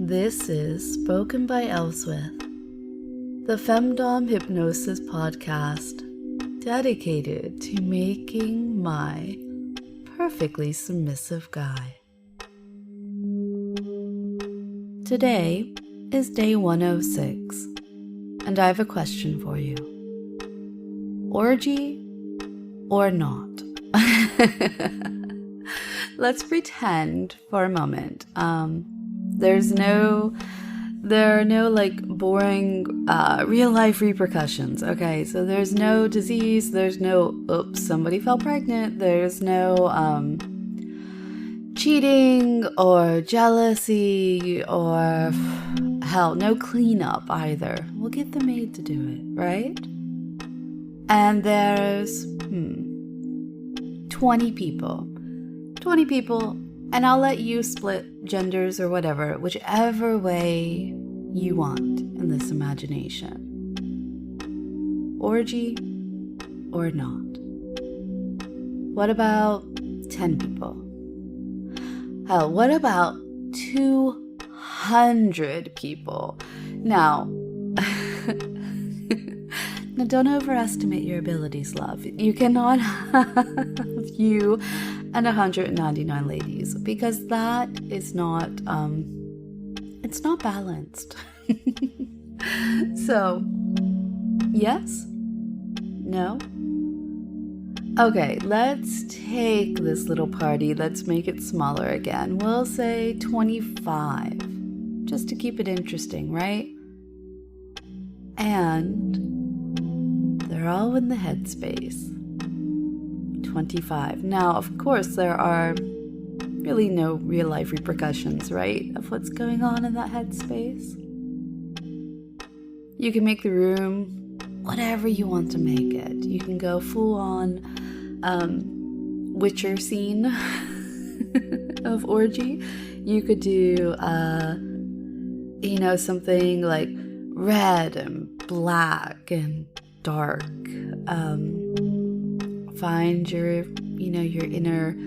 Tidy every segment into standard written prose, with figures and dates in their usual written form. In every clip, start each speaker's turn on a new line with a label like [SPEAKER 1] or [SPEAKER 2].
[SPEAKER 1] This is Spoken by Elswyth, the Femdom Hypnosis podcast dedicated to making my perfectly submissive guy. Today is day 106, and I have a question for you. Orgy or not? Let's pretend for a moment. There are no like boring real life repercussions. Okay, so there's no disease, there's no oops, somebody fell pregnant, there's no cheating or jealousy or hell, no cleanup either. We'll get the maid to do it, right? And there's 20 people, and I'll let you split genders or whatever, whichever way you want in this imagination. Orgy or not? What about 10 people? Hell, what about 200 people? Now, don't overestimate your abilities, love. You cannot have you and 199 ladies, because that is not, it's not balanced. So, yes? No? Okay, let's take this little party, let's make it smaller again. We'll say 25, just to keep it interesting, right? And they're all in the headspace. 25. Now, of course, there are really no real life repercussions, right, of what's going on in that headspace. You can make the room whatever you want to make it. You can go full on Witcher scene of Orgy. You could do, something like red and black and dark. Find your inner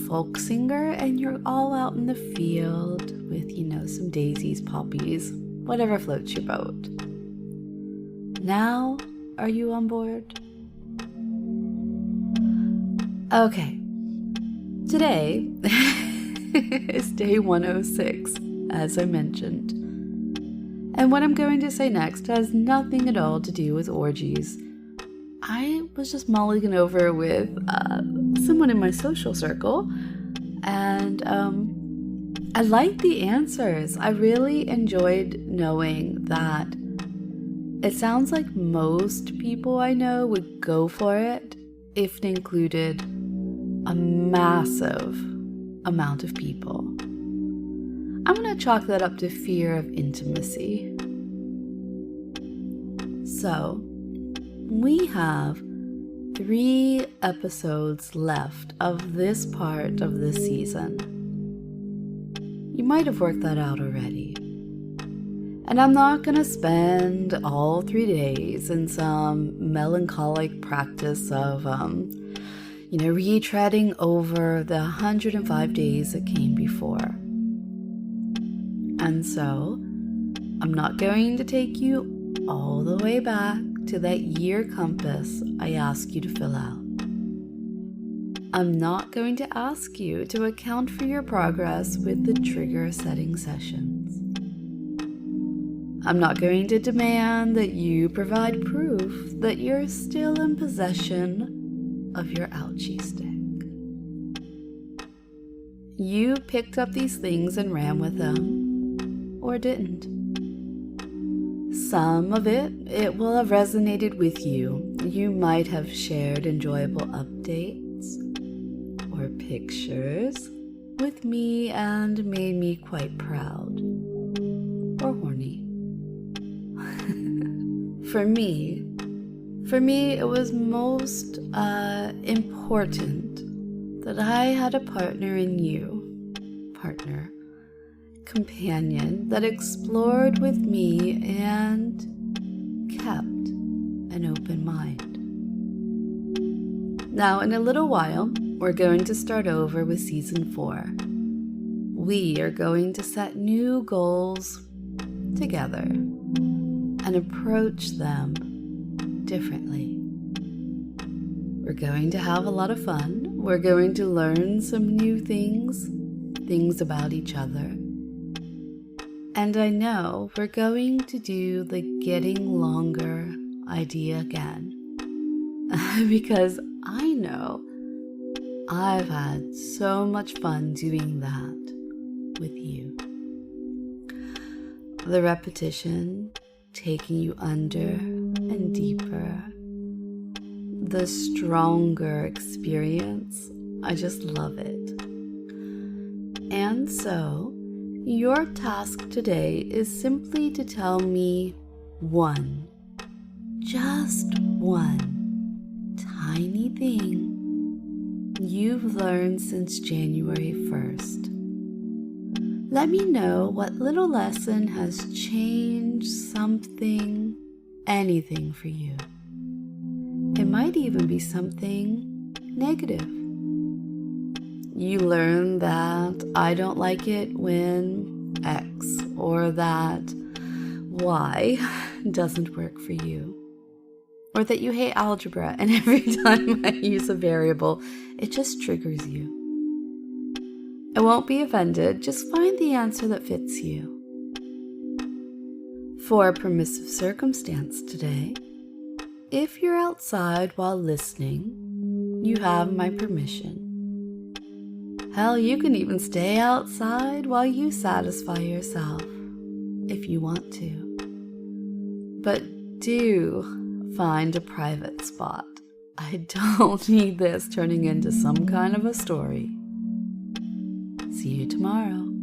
[SPEAKER 1] folk singer, and you're all out in the field with, some daisies, poppies, whatever floats your boat. Now, are you on board? Okay. Today is day 106, as I mentioned. And what I'm going to say next has nothing at all to do with orgies. I was just mulling over with someone in my social circle, and I liked the answers. I really enjoyed knowing that it sounds like most people I know would go for it if it included a massive amount of people. I'm going to chalk that up to fear of intimacy. So, we have 3 episodes left of this part of this season. You might have worked that out already. And I'm not going to spend all 3 days in some melancholic practice of, retreading over the 105 days that came before. And so, I'm not going to take you all the way back to that year compass I asked you to fill out. I'm not going to ask you to account for your progress with the trigger setting sessions. I'm not going to demand that you provide proof that you're still in possession of your ouchie stick. You picked up these things and ran with them, or didn't. Some of it will have resonated with you. You might have shared enjoyable updates or pictures with me and made me quite proud or horny. For me, it was most important that I had a partner in you. Companion that explored with me and kept an open mind. Now, in a little while, we're going to start over with season 4, we are going to set new goals together and approach them differently. We're going to have a lot of fun. We're going to learn some new things about each other. And I know we're going to do the getting longer idea again. Because I know I've had so much fun doing that with you. The repetition, taking you under and deeper. The stronger experience. I just love it. And so, your task today is simply to tell me one, just one, tiny thing you've learned since January 1st. Let me know what little lesson has changed something, anything for you. It might even be something negative. You learn that I don't like it when X or that Y doesn't work for you. Or that you hate algebra and every time I use a variable, it just triggers you. I won't be offended, just find the answer that fits you. For a permissive circumstance today, if you're outside while listening, you have my permission. Hell, you can even stay outside while you satisfy yourself, if you want to. But do find a private spot. I don't need this turning into some kind of a story. See you tomorrow.